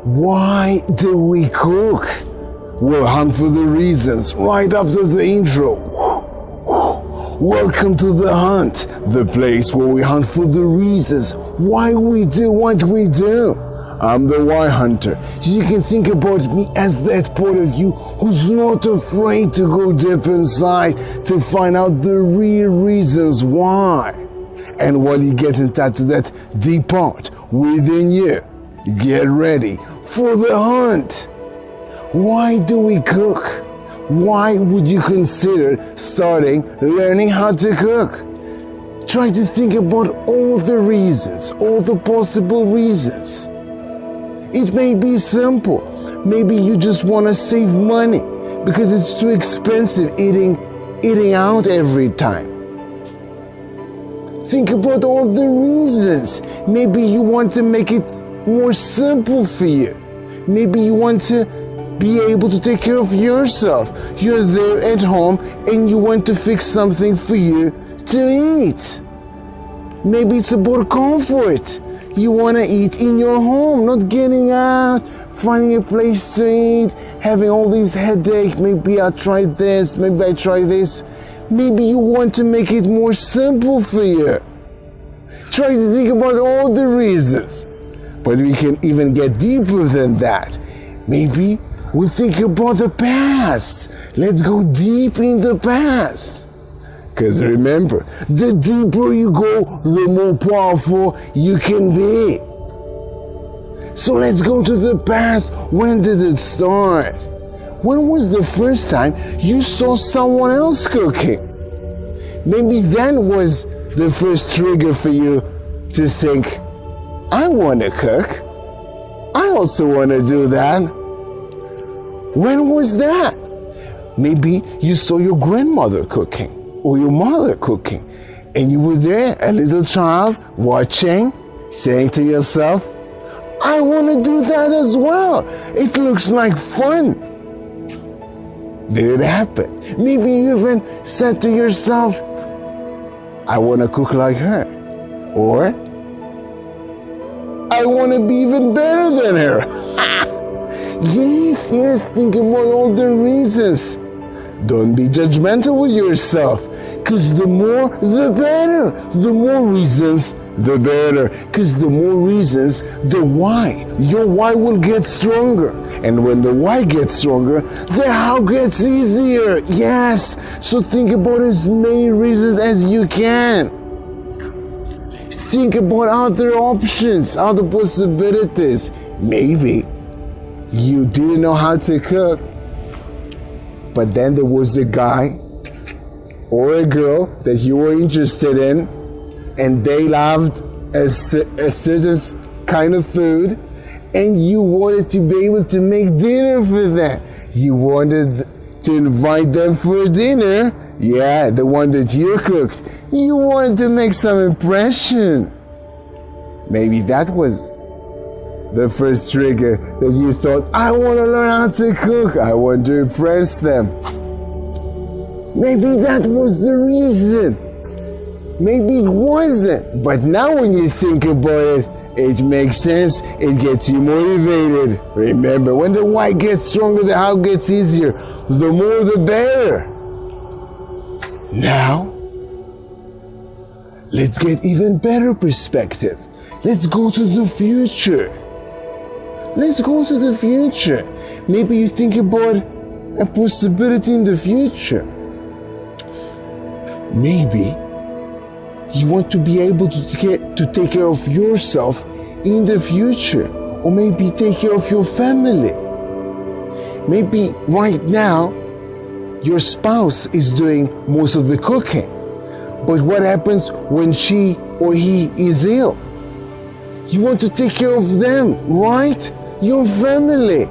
Why do we cook? We'll hunt for the reasons right after the intro. Welcome to The Hunt, the place where we hunt for the reasons why we do what we do. I'm the Why Hunter. You can think about me as that part of you who's not afraid to go deep inside to find out the real reasons why. And while you get in touch with that deep part within you, get ready for the hunt. Why do we cook? Why would you consider learning how to cook? Try to think about all the reasons, all the possible reasons. It may be simple. Maybe you just want to save money because it's too expensive eating out every time. Think about all the reasons. Maybe you want to make it more simple for you. Maybe you want to be able to take care of yourself. You're there at home and you want to fix something for you to eat. Maybe it's about comfort. You want to eat in your home, not getting out, finding a place to eat, having all these headaches. Maybe I tried this, maybe I try this. Maybe you want to make it more simple for you. Try to think about all the reasons. But we can even get deeper than that. Maybe we'll think about the past. Let's go deep in the past. Because remember, the deeper you go, the more powerful you can be. So let's go to the past. When did it start? When was the first time you saw someone else cooking? Maybe that was the first trigger for you to think, I want to cook. I also want to do that. When was that? Maybe you saw your grandmother cooking or your mother cooking and you were there, a little child, watching, saying to yourself, I want to do that as well. It looks like fun. Did it happen? Maybe you even said to yourself, I want to cook like her. Or, I want to be even better than her. Yes, think about all the reasons. Don't be judgmental with yourself, because the more, the better. The more reasons, the better. Because the more reasons, the why. Your why will get stronger. And when the why gets stronger, the how gets easier. Yes, so think about as many reasons as you can. Think about other options, other possibilities. Maybe you didn't know how to cook, but then there was a guy or a girl that you were interested in, and they loved a certain kind of food, and you wanted to be able to make dinner for them. You wanted to invite them for dinner. Yeah, the one that you cooked. You wanted to make some impression. Maybe that was the first trigger that you thought, I want to learn how to cook. I want to impress them. Maybe that was the reason. Maybe it wasn't. But now when you think about it, it makes sense. It gets you motivated. Remember, when the why gets stronger, the how gets easier. The more, the better. Now, let's get even better perspective. Let's go to the future. Let's go to the future. Maybe you think about a possibility in the future. Maybe you want to be able to take care of yourself in the future, or maybe take care of your family. Maybe right now your spouse is doing most of the cooking, but what happens when she or he is ill? You want to take care of them, right? Your family.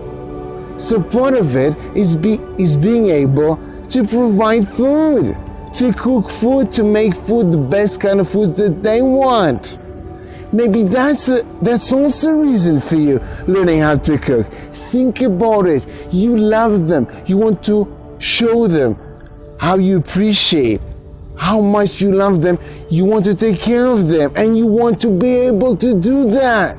So part of it is being able to provide food, to cook food, to make food, the best kind of food that they want. Maybe that's also a reason for you learning how to cook. Think about it. You love them. You want to show them how you appreciate how much you love them. You want to take care of them, and you want to be able to do that.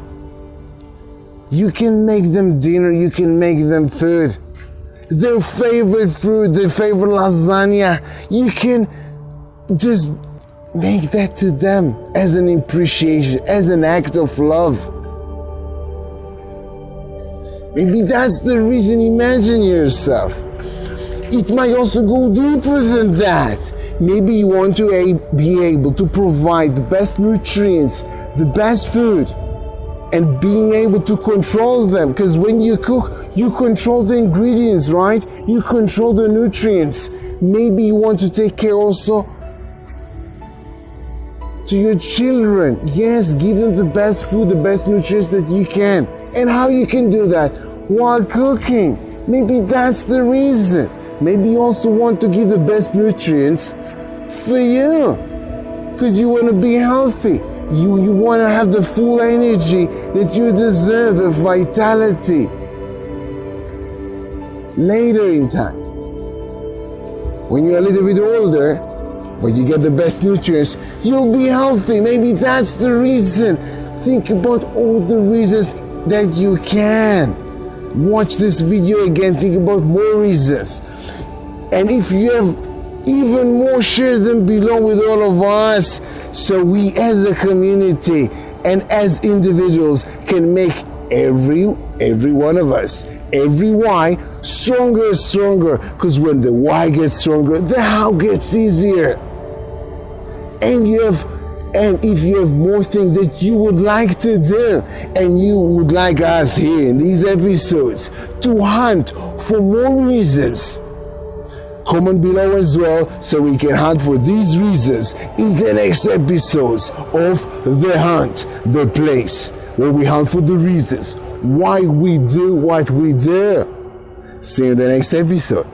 You can make them dinner, you can make them food. Their favorite fruit, their favorite lasagna, you can just make that to them as an appreciation, as an act of love. Maybe that's the reason. Imagine yourself. It might also go deeper than that. Maybe you want to be able to provide the best nutrients, the best food, and being able to control them. Because when you cook, you control the ingredients, right? You control the nutrients. Maybe you want to take care also to your children. Yes, give them the best food, the best nutrients that you can. And how you can do that? While cooking. Maybe that's the reason. Maybe you also want to give the best nutrients for you, because you want to be healthy. You want to have the full energy that you deserve, the vitality later in time. When you're a little bit older, but you get the best nutrients, you'll be healthy. Maybe that's the reason. Think about all the reasons that you can. Watch this video again, think about more reasons. And if you have even more, share them below with all of us, so we as a community and as individuals can make every one of us, every why stronger and stronger. Because when the why gets stronger, the how gets easier. And if you have more things that you would like to do, and you would like us here in these episodes to hunt for more reasons, comment below as well, so we can hunt for these reasons in the next episodes of The Hunt, the place where we hunt for the reasons why we do what we do. See you in the next episode.